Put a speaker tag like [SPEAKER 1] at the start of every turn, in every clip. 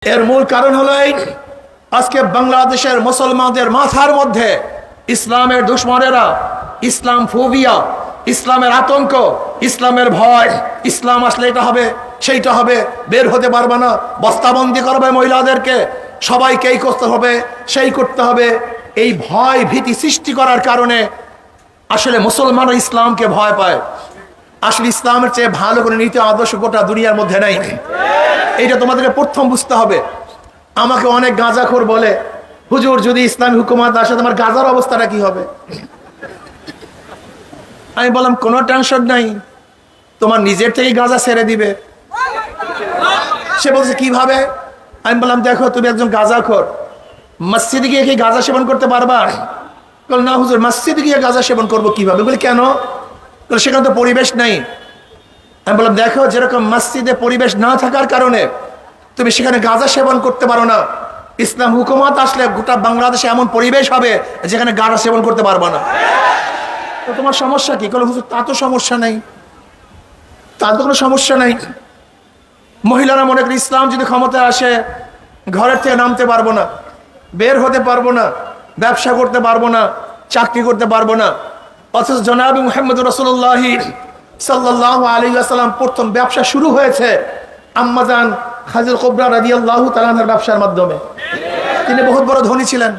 [SPEAKER 1] এর মূল কারণ হলো এই, আজকে বাংলাদেশের মুসলমানদের মাথার মধ্যে ইসলামের দুশ্মনেরা, ইসলাম ফোবিয়া, ইসলামের আতঙ্ক, ইসলামের ভয়, ইসলাম আসলে এটা হবে সেইটা হবে, বের হতে পারবে না, বস্তাবন্দি করবে মহিলাদেরকে, সবাইকে এই করতে হবে সেই করতে হবে। এই ভয় ভীতি সৃষ্টি করার কারণে আসলে মুসলমানরা ইসলামকে ভয় পায়। আসলে ইসলামের চেয়ে ভালো করে নীতি আদর্শ গোটা দুনিয়ার মধ্যে নেই। এইটা তোমাদেরকে প্রথম বুঝতে হবে। আমাকে অনেক গাঁজাখোর বলে, হুজুর যদি ইসলামী হুকুমত আসে তোমার গাঁজার অবস্থাটা কি হবে? আমি বললাম কোনো টেনশন নাই, তোমার নিজের থেকে গাঁজা ছেড়ে দিবে। সে বলছে কিভাবে? আমি বললাম দেখো তুমি একজন গাঁজাখোর, মসজিদে গিয়ে কি গাঁজা সেবন করতে পারবা? বল না হুজুর, মসজিদে গিয়ে গাঁজা সেবন করবো কিভাবে? বলি কেন? বলে সেখানে তো পরিবেশ নেই। আমি বললাম দেখো, যেরকম মসজিদে পরিবেশ না থাকার কারণে তুমি সেখানে গাঁজা সেবন করতে পারো না, ইসলাম হুকুমত আসলে গোটা বাংলাদেশে এমন পরিবেশ হবে যেখানে গাঁজা সেবন করতে পারবো না। তো তোমার সমস্যা কি? বলে হুজুর তা তো সমস্যা নেই, তার তো কোনো সমস্যা নেই। মহিলারা মনে করি ইসলাম যদি ক্ষমতায় আসে ঘরের থেকে নামতে পারবো না, বের হতে পারবো না, ব্যবসা করতে পারবো না, চাকরি করতে পারবো না। অথচ জনাব মুহাম্মদ রাসূলুল্লাহ সাল্লাল্লাহু আলাইহি ওয়াসাল্লাম প্রথম ব্যবসা শুরু হয়েছে আম্মাজান খাদিজা কুবরা রাদিয়াল্লাহু তাআলা আনহার ব্যবসার মাধ্যমে। তিনি বহুত বড় ধনী ছিলেন।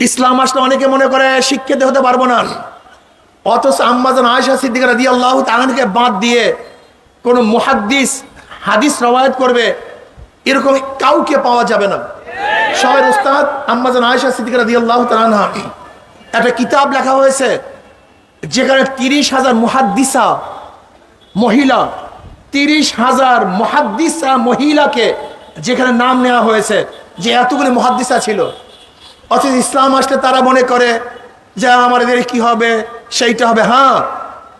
[SPEAKER 1] ইসলাম আসলে অনেকে মনে করে শিক্ষিত হতে পারবো না, অথচ আম্মাজান আয়েশা সিদ্দিকা রাদিয়াল্লাহু তাআলা আনহাকে বাদ দিয়ে কোনো মুহাদ্দিস হাদিস রওয়ায়াত করবে এরকম কাউকে পাওয়া যাবে না। শহরের উস্তাদ আম্মাজান আয়েশা সিদ্দিকা রাদিয়াল্লাহু তাআলা আনহা একটা কিতাব লেখা হয়েছে যেখানে 30,000 মুহাদ্দিসা মহিলা, 30,000 মুহাদ্দিসা মহিলাকে যেখানে নাম নেওয়া হয়েছে যে এতগুলি মুহাদ্দিসা ছিল। অথচ ইসলাম আসলে তারা মনে করে যে আমাদের কি হবে সেইটা হবে। হ্যাঁ,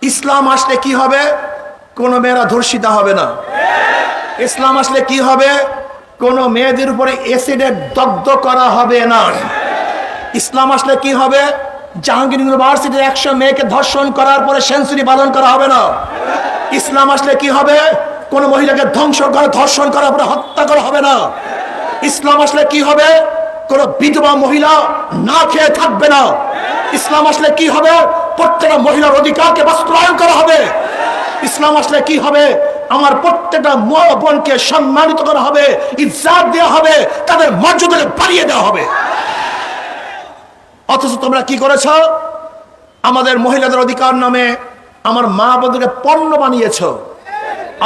[SPEAKER 1] ইসলাম আসলে কি হবে? কোনো মেয়েরা ধর্ষিতা হবে না। ইসলাম আসলে কি হবে? কোনো মেয়েদের উপরে অ্যাসিডে দগ্ধ করা হবে না। ইসলাম আসলে কি হবে? জাহাঙ্গীর ইউনিভার্সিটির 100 মেয়েকে ধর্ষণ করার পরে সেঞ্চুরি পালন করা হবে না। ইসলাম আসলে কি হবে? কোন মহিলাকে ধর্ষণ করার পরে হত্যা করা হবে না। ইসলাম আসলে কি হবে? কোন বিধবা মহিলা না খেয়ে থাকবে না। ইসলাম আসলে কি হবে? প্রত্যেকটা মহিলার অধিকারকে বাস্তবায়ন করা হবে। ইসলাম আসলে কি হবে? আমার প্রত্যেকটা মা বোনকে সম্মানিত করা হবে, ইজ্জত দেওয়া হবে, তাদের মর্যাদাকে বাড়িয়ে দেওয়া হবে। অথচ তোমরা কি করেছ? আমাদের মহিলাদের অধিকার নামে আমার মা বোনদেরকে পণ্য বানিয়েছ।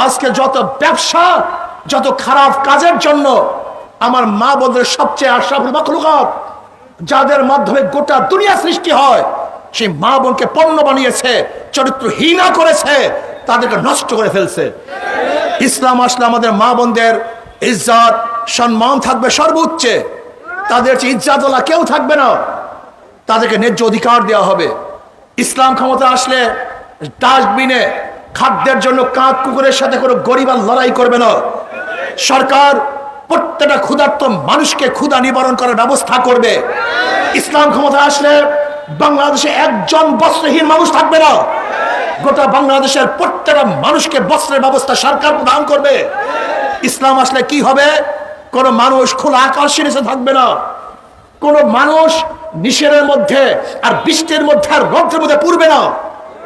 [SPEAKER 1] আজকে যত ব্যবসা, যত খারাপ কাজের জন্য আমার মা বোনদের সবচেয়ে আশরাফুল মাখলুকাত, যাদের মাধ্যমে গোটা দুনিয়া সৃষ্টি হয়, সেই মা বোনকে পণ্য বানিয়েছে, চরিত্রহীনা করেছে, তাদেরকে নষ্ট করে ফেলছে। ইসলাম আসলে আমাদের মা বোনদের ইজ্জত সম্মান থাকবে সর্বোচ্চে, তাদের চেয়ে ইজ্জতওয়ালা কেউ থাকবে না, তাদেরকে ন্যায্য অধিকার দেওয়া হবে। ইসলাম ক্ষমতা আসলে ডাস্টবিনে খাদ্যের জন্য কাক কুকুরের সাথে কোনো গরিব আর লড়াই করবে না। সরকার প্রত্যেকটা ক্ষুধার্ত মানুষকে ক্ষুধা নিবারণ করার ব্যবস্থা করবে। ইসলাম ক্ষমতা আসলে বাংলাদেশে একজন বস্ত্রহীন মানুষ থাকবে না, গোটা বাংলাদেশের প্রত্যেকটা মানুষকে বস্ত্রের ব্যবস্থা সরকার প্রদান করবে। ইসলাম আসলে কি হবে? কোন মানুষ খোলা আকাশের নিচে থাকবে না, কোন মানুষ নিষেধের মধ্যে আর বৃষ্টির মধ্যে আর রৌদ্রের মধ্যে পড়বে না।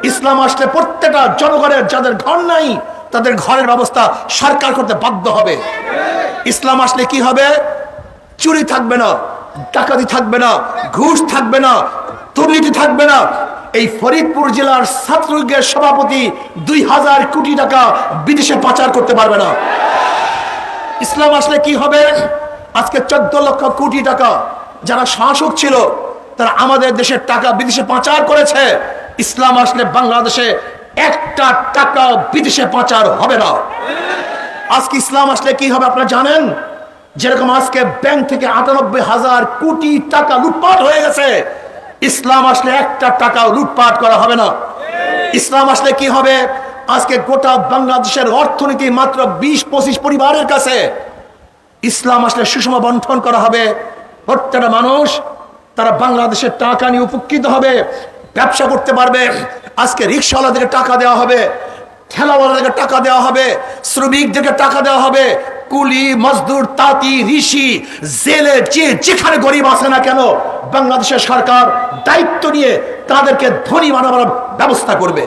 [SPEAKER 1] ইসলাম আসলে প্রত্যেকটা জনগণের যাদের ঘর নাই তাদের ঘরের ব্যবস্থা সরকার করতে বাধ্য হবে। ইসলাম আসলে কি হবে? চুরি থাকবে না, ডাকাতি থাকবে না, ঘুষ থাকবে না, দুর্নীতি থাকবে না। এই ফরিদপুর জেলার ছাত্রলীগের সভাপতি 2000 কোটি টাকা বিদেশে পাচার করতে পারবে না। ইসলাম আসলে কি হবে? আজকে 14 লক্ষ কোটি টাকা যারা শাসক ছিল তারা আমাদের দেশের টাকা বিদেশে পাচার করেছে। ইসলাম আসলে বাংলাদেশে একটা টাকা বিদেশে পাচার হবে না। আজকে ইসলাম আসলে কি হবে আপনারা জানেন? যেরকম আজকে ব্যাংক থেকে 98,000 কোটি টাকা লুটপাট হয়ে গেছে, ইসলাম আসলে একটা টাকাও লুটপাট করা হবে না। ইসলাম আসলে কি হবে? আজকে গোটা বাংলাদেশের অর্থনীতি মাত্র 20-25 পরিবারের কাছে। ইসলাম আসলে সুষম বন্টন করা হবে। প্রত্যেকটা মানুষ তারা বাংলাদেশের টাকা নিয়ে উপকৃত হবে, ব্যবসা করতে পারবে। আজকে রিক্সাওয়ালাদেরকে টাকা দেওয়া হবে, ঠেলাওয়ালাদেরকে টাকা দেওয়া হবে, শ্রমিকদেরকে টাকা দেওয়া হবে, কুলি মজদুর তাঁতি ঋষি জেলে যেখানে গরিব আছে না কেন, বাংলাদেশের সরকার দায়িত্ব নিয়ে তাদেরকে ধনী বানাবার ব্যবস্থা করবে।